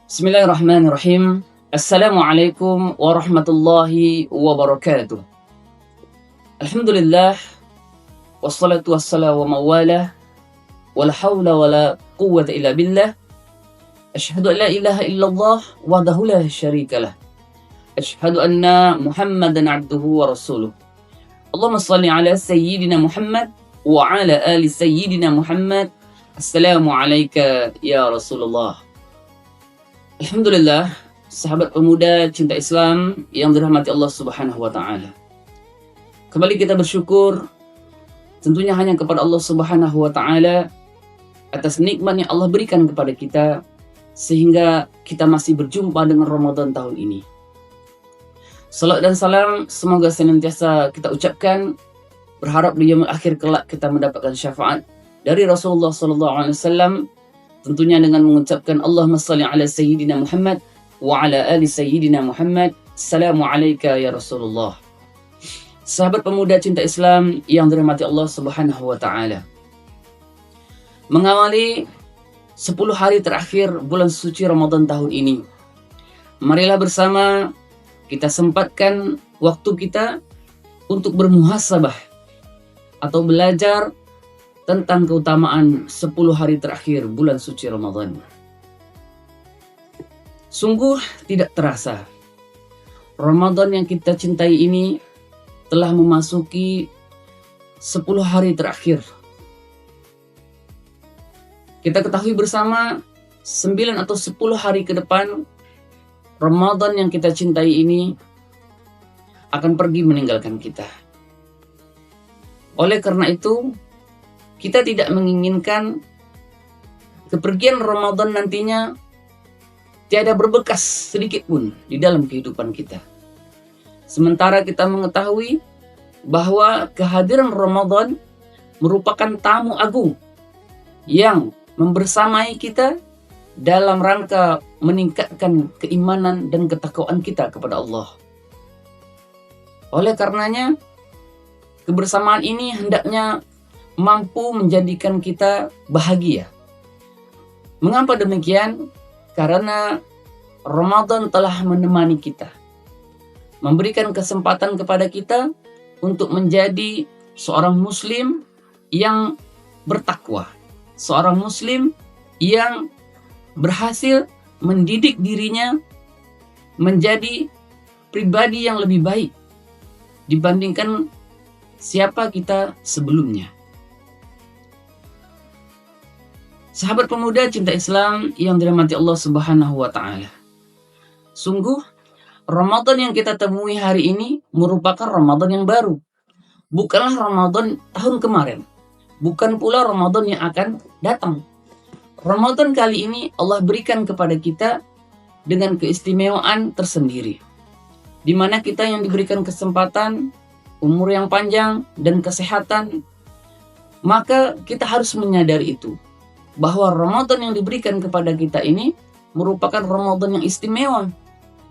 Bismillahirrahmanirrahim. Assalamualaikum warahmatullahi wabarakatuh. Alhamdulillah, wassalatu wassalamu mawalah, wala hawla wala quwwata illa billah. Asyhadu an la ilaha illallah wahdahu la syarikalah. Asyhadu anna Muhammadan abduhu wa rasuluh. Allahumma salli ala sayyidina Muhammad wa ala ali sayyidina Muhammad. Assalamu alayka ya Rasulullah. Alhamdulillah, sahabat pemuda cinta Islam yang dirahmati Allah Subhanahu wa taala. Kembali kita bersyukur tentunya hanya kepada Allah Subhanahu wa taala atas nikmat yang Allah berikan kepada kita sehingga kita masih berjumpa dengan Ramadan tahun ini. Salat dan salam semoga senantiasa kita ucapkan, berharap di yaumul akhir kelak kita mendapatkan syafaat dari Rasulullah sallallahu alaihi wasallam, tentunya dengan mengucapkan Allahumma salli ala sayyidina Muhammad wa ala ali sayyidina Muhammad. Assalamu alayka ya Rasulullah. Sahabat pemuda cinta Islam yang dirahmati Allah Subhanahu wa taala. Mengawali 10 hari terakhir bulan suci Ramadan tahun ini, marilah bersama kita sempatkan waktu kita untuk bermuhasabah atau belajar tentang keutamaan 10 hari terakhir bulan suci Ramadan. Sungguh tidak terasa, Ramadan yang kita cintai ini telah memasuki 10 hari terakhir. Kita ketahui bersama 9 atau 10 hari ke depan, Ramadan yang kita cintai ini akan pergi meninggalkan kita. Oleh karena itu, kita tidak menginginkan kepergian Ramadan nantinya tiada berbekas sedikit pun di dalam kehidupan kita. Sementara kita mengetahui bahwa kehadiran Ramadan merupakan tamu agung yang membersamai kita dalam rangka meningkatkan keimanan dan ketakwaan kita kepada Allah. Oleh karenanya, kebersamaan ini hendaknya mampu menjadikan kita bahagia. Mengapa demikian? Karena Ramadan telah menemani kita, memberikan kesempatan kepada kita untuk menjadi seorang muslim yang bertakwa, seorang muslim yang berhasil mendidik dirinya menjadi pribadi yang lebih baik dibandingkan siapa kita sebelumnya. Sahabat pemuda cinta Islam yang dirahmati Allah Subhanahu wa taala. Sungguh Ramadan yang kita temui hari ini merupakan Ramadan yang baru. Bukanlah Ramadan tahun kemarin. Bukan pula Ramadan yang akan datang. Ramadan kali ini Allah berikan kepada kita dengan keistimewaan tersendiri. Di mana kita yang diberikan kesempatan, umur yang panjang dan kesehatan, maka kita harus menyadari itu, bahwa Ramadan yang diberikan kepada kita ini merupakan Ramadan yang istimewa,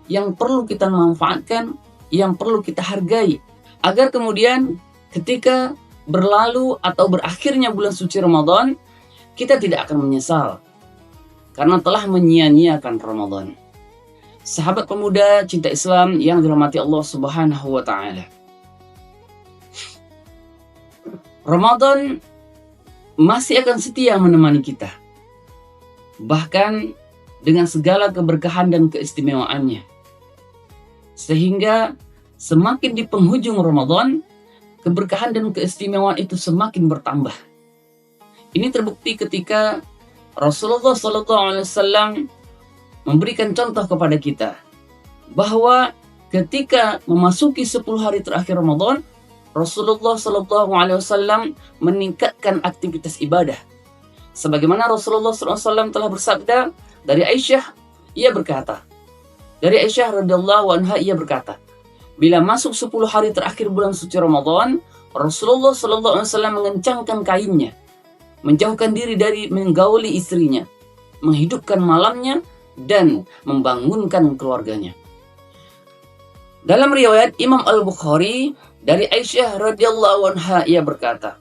yang perlu kita manfaatkan, yang perlu kita hargai, agar kemudian ketika berlalu atau berakhirnya bulan suci Ramadan, kita tidak akan menyesal karena telah menyia-nyiakan Ramadan. Sahabat pemuda cinta Islam yang dirahmati Allah Subhanahu wa taala. Ramadan masih akan setia menemani kita, bahkan dengan segala keberkahan dan keistimewaannya. Sehingga semakin di penghujung Ramadan, keberkahan dan keistimewaan itu semakin bertambah. Ini terbukti ketika Rasulullah SAW memberikan contoh kepada kita bahwa ketika memasuki 10 hari terakhir Ramadan, Rasulullah SAW meningkatkan aktivitas ibadah. Sebagaimana Rasulullah SAW telah bersabda dari Aisyah, ia berkata, dari Aisyah radhiyallahu anha ia berkata, bila masuk 10 hari terakhir bulan suci Ramadan, Rasulullah SAW mengencangkan kainnya, menjauhkan diri dari menggauli istrinya, menghidupkan malamnya, dan membangunkan keluarganya. Dalam riwayat Imam Al-Bukhari dari Aisyah radhiyallahu anha ia berkata,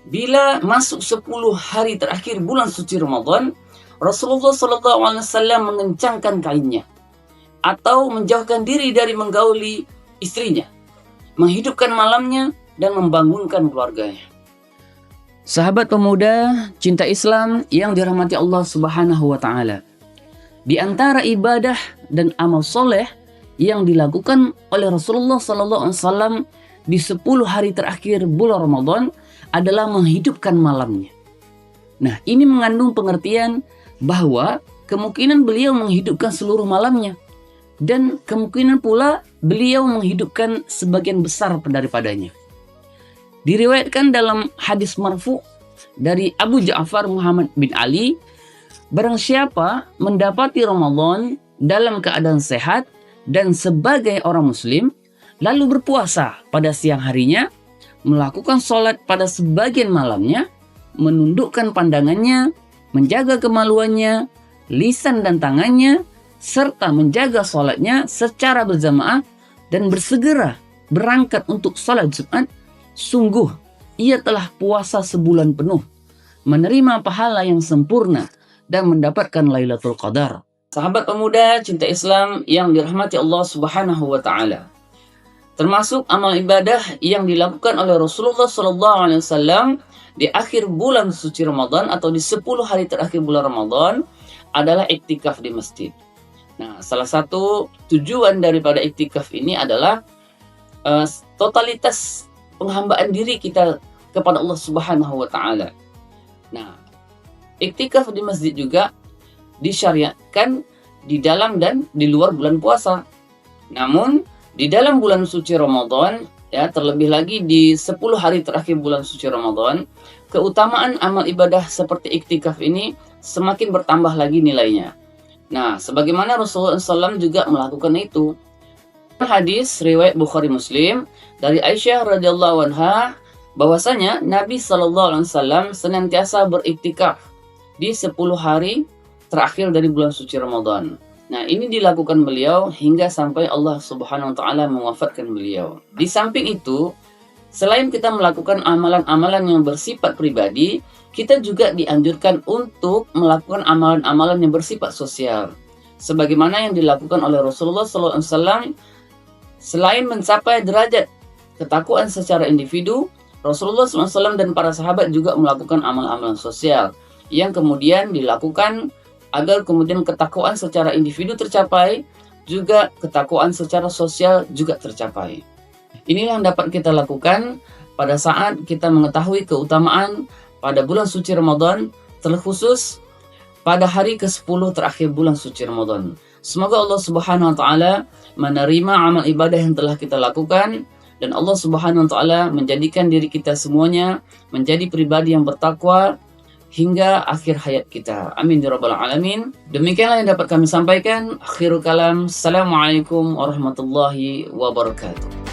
bila masuk 10 hari terakhir bulan suci Ramadan, Rasulullah SAW mengencangkan kainnya atau menjauhkan diri dari menggauli istrinya, menghidupkan malamnya dan membangunkan keluarganya. Sahabat pemuda cinta Islam yang dirahmati Allah Subhanahu wa taala. Di antara ibadah dan amal soleh yang dilakukan oleh Rasulullah SAW di 10 hari terakhir bulan Ramadan adalah menghidupkan malamnya. Nah, ini mengandung pengertian bahwa kemungkinan beliau menghidupkan seluruh malamnya dan kemungkinan pula beliau menghidupkan sebagian besar daripadanya. Diriwayatkan dalam hadis marfu dari Abu Ja'far Muhammad bin Ali, barang siapa mendapati Ramadan dalam keadaan sehat dan sebagai orang muslim, lalu berpuasa pada siang harinya, melakukan sholat pada sebagian malamnya, menundukkan pandangannya, menjaga kemaluannya, lisan dan tangannya, serta menjaga sholatnya secara berjamaah dan bersegera berangkat untuk sholat Jumat, sungguh ia telah puasa sebulan penuh, menerima pahala yang sempurna dan mendapatkan Lailatul Qadar. Sahabat pemuda cinta Islam yang dirahmati Allah Subhanahu wa taala. Termasuk amal ibadah yang dilakukan oleh Rasulullah SAW di akhir bulan suci Ramadan atau di 10 hari terakhir bulan Ramadan adalah iktikaf di masjid. Nah, salah satu tujuan daripada iktikaf ini adalah totalitas penghambaan diri kita kepada Allah Subhanahu wa taala. Nah, iktikaf di masjid juga disyariatkan di dalam dan di luar bulan puasa. Namun, di dalam bulan suci Ramadan, ya terlebih lagi di 10 hari terakhir bulan suci Ramadan, keutamaan amal ibadah seperti iktikaf ini semakin bertambah lagi nilainya. Nah, sebagaimana Rasulullah SAW juga melakukan itu. Hadis riwayat Bukhari Muslim dari Aisyah radhiyallahu anha bahwasanya Nabi SAW senantiasa beriktikaf di 10 hari terakhir dari bulan suci Ramadan. Nah, ini dilakukan beliau hingga sampai Allah Subhanahu wa taala mewafatkan beliau. Di samping itu, selain kita melakukan amalan-amalan yang bersifat pribadi, kita juga dianjurkan untuk melakukan amalan-amalan yang bersifat sosial. Sebagaimana yang dilakukan oleh Rasulullah SAW, selain mencapai derajat ketakwaan secara individu, Rasulullah SAW dan para sahabat juga melakukan amal-amalan sosial yang kemudian dilakukan agar kemudian ketakwaan secara individu tercapai, juga ketakwaan secara sosial juga tercapai. Inilah yang dapat kita lakukan pada saat kita mengetahui keutamaan pada bulan suci Ramadan, terkhusus pada hari ke-10 terakhir bulan suci Ramadan. Semoga Allah Subhanahu wa taala menerima amal ibadah yang telah kita lakukan dan Allah Subhanahu wa taala menjadikan diri kita semuanya menjadi pribadi yang bertakwa hingga akhir hayat kita. Amin ya rabbal alamin. Demikianlah yang dapat kami sampaikan. Akhirul kalam. Assalamualaikum warahmatullahi wabarakatuh.